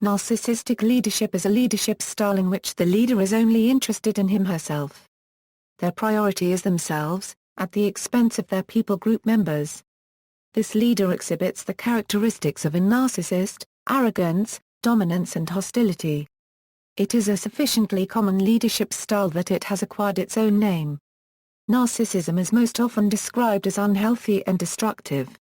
Narcissistic leadership is a leadership style in which the leader is only interested in him/herself. Their priority is themselves, at the expense of their people group members. This leader exhibits the characteristics of a narcissist: arrogance, dominance and hostility. It is a sufficiently common leadership style that it has acquired its own name. Narcissism is most often described as unhealthy and destructive.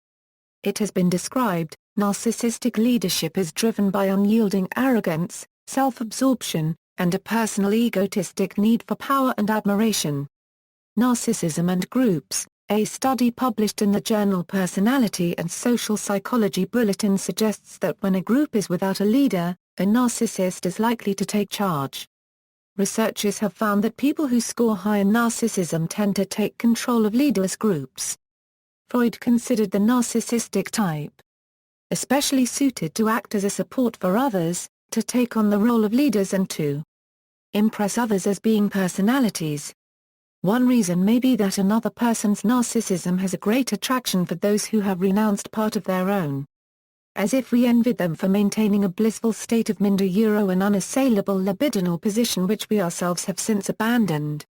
It has been described, narcissistic leadership is driven by unyielding arrogance, self-absorption, and a personal egotistic need for power and admiration. Narcissism and Groups, a study published in the journal Personality and Social Psychology Bulletin suggests that when a group is without a leader, a narcissist is likely to take charge. Researchers have found that people who score high in narcissism tend to take control of leaderless groups. Freud considered the narcissistic type especially suited to act as a support for others, to take on the role of leaders and to impress others as being personalities. One reason may be that another person's narcissism has a great attraction for those who have renounced part of their own. As if we envied them for maintaining a blissful state of mind, an unassailable libidinal position which we ourselves have since abandoned.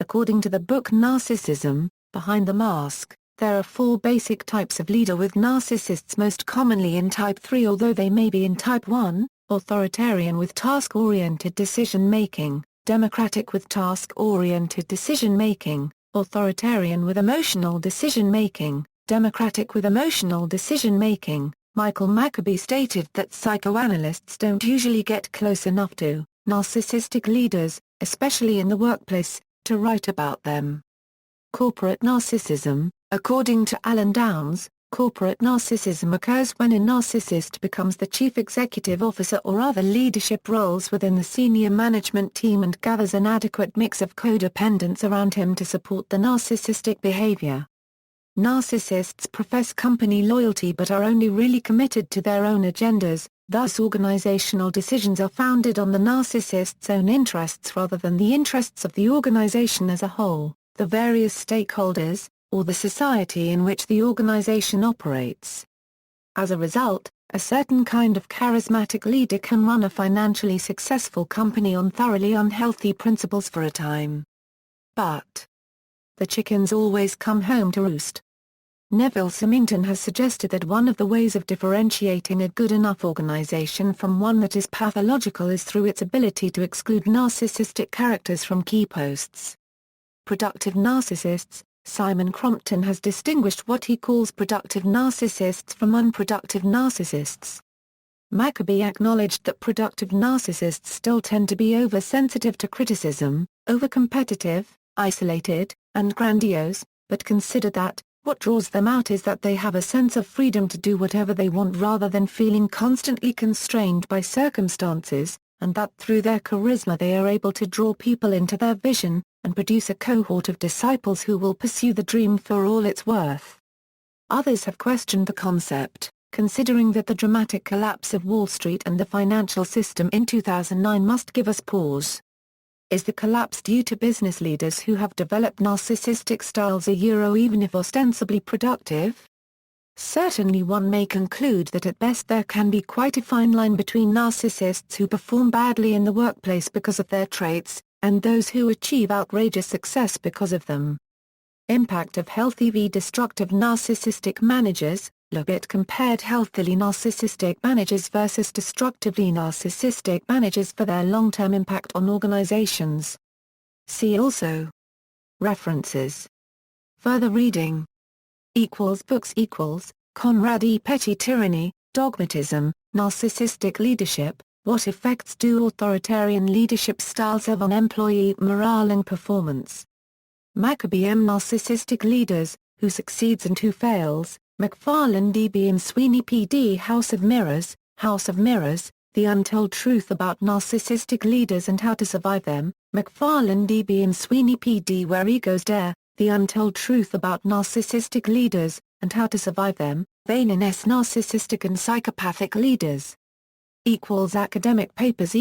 According to the book Narcissism, Behind the Mask, there are 4 basic types of leader, with narcissists most commonly in type 3, although they may be in type 1, authoritarian with task-oriented decision-making, democratic with task-oriented decision-making, authoritarian with emotional decision-making, democratic with emotional decision-making. Michael Maccabee stated that psychoanalysts don't usually get close enough to narcissistic leaders, especially in the workplace, to write about them. Corporate narcissism. According to Alan Downs, corporate narcissism occurs when a narcissist becomes the chief executive officer or other leadership roles within the senior management team and gathers an adequate mix of codependents around him to support the narcissistic behavior. Narcissists profess company loyalty but are only really committed to their own agendas, thus organizational decisions are founded on the narcissist's own interests rather than the interests of the organization as a whole, the various stakeholders, or the society in which the organization operates. As a result, a certain kind of charismatic leader can run a financially successful company on thoroughly unhealthy principles for a time. But the chickens always come home to roost. Neville Symington has suggested that one of the ways of differentiating a good enough organization from one that is pathological is through its ability to exclude narcissistic characters from key posts. Productive narcissists. Simon Crompton has distinguished what he calls productive narcissists from unproductive narcissists. Maccabee acknowledged that productive narcissists still tend to be oversensitive to criticism, overcompetitive, isolated, and grandiose, but considered that, what draws them out is that they have a sense of freedom to do whatever they want rather than feeling constantly constrained by circumstances, and that through their charisma they are able to draw people into their vision, and produce a cohort of disciples who will pursue the dream for all it's worth. Others have questioned the concept, considering that the dramatic collapse of Wall Street and the financial system in 2009 must give us pause. Is the collapse due to business leaders who have developed narcissistic styles even if ostensibly productive? Certainly one may conclude that at best there can be quite a fine line between narcissists who perform badly in the workplace because of their traits, and those who achieve outrageous success because of them. Impact of healthy v destructive narcissistic managers. Logat compared healthily narcissistic managers versus destructively narcissistic managers for their long-term impact on organizations. See also. References. Further reading. Books Conrad E. Petty. Tyranny, Dogmatism, Narcissistic Leadership. What effects do authoritarian leadership styles have on employee morale and performance? Maccabee M. Narcissistic Leaders, Who Succeeds and Who Fails, McFarland D.B. and Sweeney P.D. House of Mirrors, The Untold Truth About Narcissistic Leaders and How to Survive Them, McFarland D.B. and Sweeney P.D. Where Egos Dare, The Untold Truth About Narcissistic Leaders, and How to Survive Them, Vane S. Narcissistic and Psychopathic Leaders. Academic papers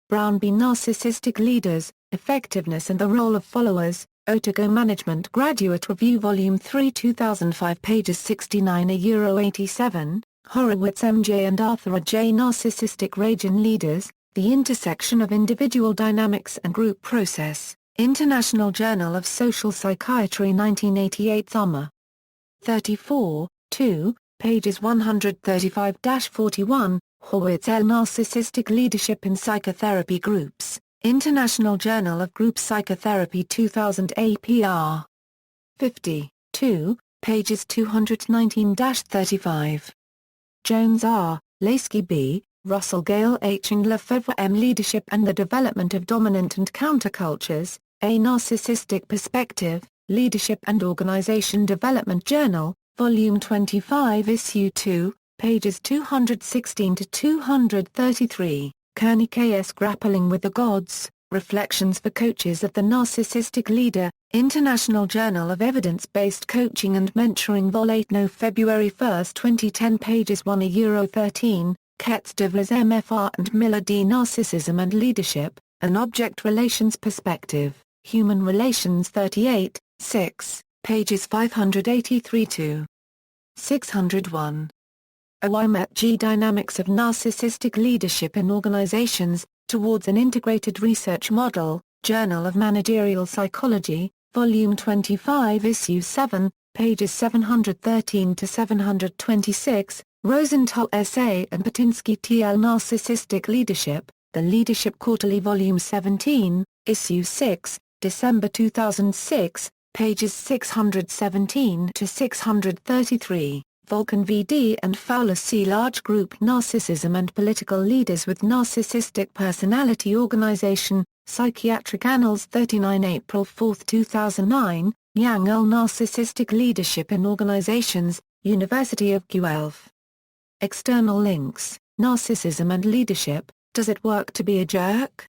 Brown B. Narcissistic Leaders, Effectiveness and the Role of Followers, Otago Management Graduate Review Volume 3 2005 pages 69–87, Horowitz M.J. and Arthur J. Narcissistic Region Leaders, The Intersection of Individual Dynamics and Group Process, International Journal of Social Psychiatry 1988 Summer. 34, 2, pages 135-41, Horowitz L. Narcissistic Leadership in Psychotherapy Groups, International Journal of Group Psychotherapy 2000 APR. 50, 2, pages 219-35. Jones R., Laskey B., Russell Gale H. and Lefebvre M. Leadership and the Development of Dominant and Countercultures, A Narcissistic Perspective, Leadership and Organization Development Journal, Volume 25 Issue 2, pages 216-233, Kearney K.S. Grappling with the Gods, Reflections for Coaches of the Narcissistic Leader, International Journal of Evidence-Based Coaching and Mentoring Vol. 8 No February 1, 2010 pages 1-13, Ketz de Vries MFR and Miller D. Narcissism and Leadership, An Object Relations Perspective, Human Relations 38, 6, pages 583-601. Oimet G. Dynamics of Narcissistic Leadership in Organizations, Towards an Integrated Research Model, Journal of Managerial Psychology, Volume 25 Issue 7, pages 713-726, Rosenthal S.A. and Patinsky T.L. Narcissistic Leadership, The Leadership Quarterly Volume 17, Issue 6, December 2006, pages 617-633. Volkan V.D. and Fowler C. Large Group Narcissism and Political Leaders with Narcissistic Personality Organization, Psychiatric Annals 39 April 4, 2009, Yang L. Narcissistic Leadership in Organizations, University of Guelph. External links, Narcissism and Leadership, Does It Work to Be a Jerk?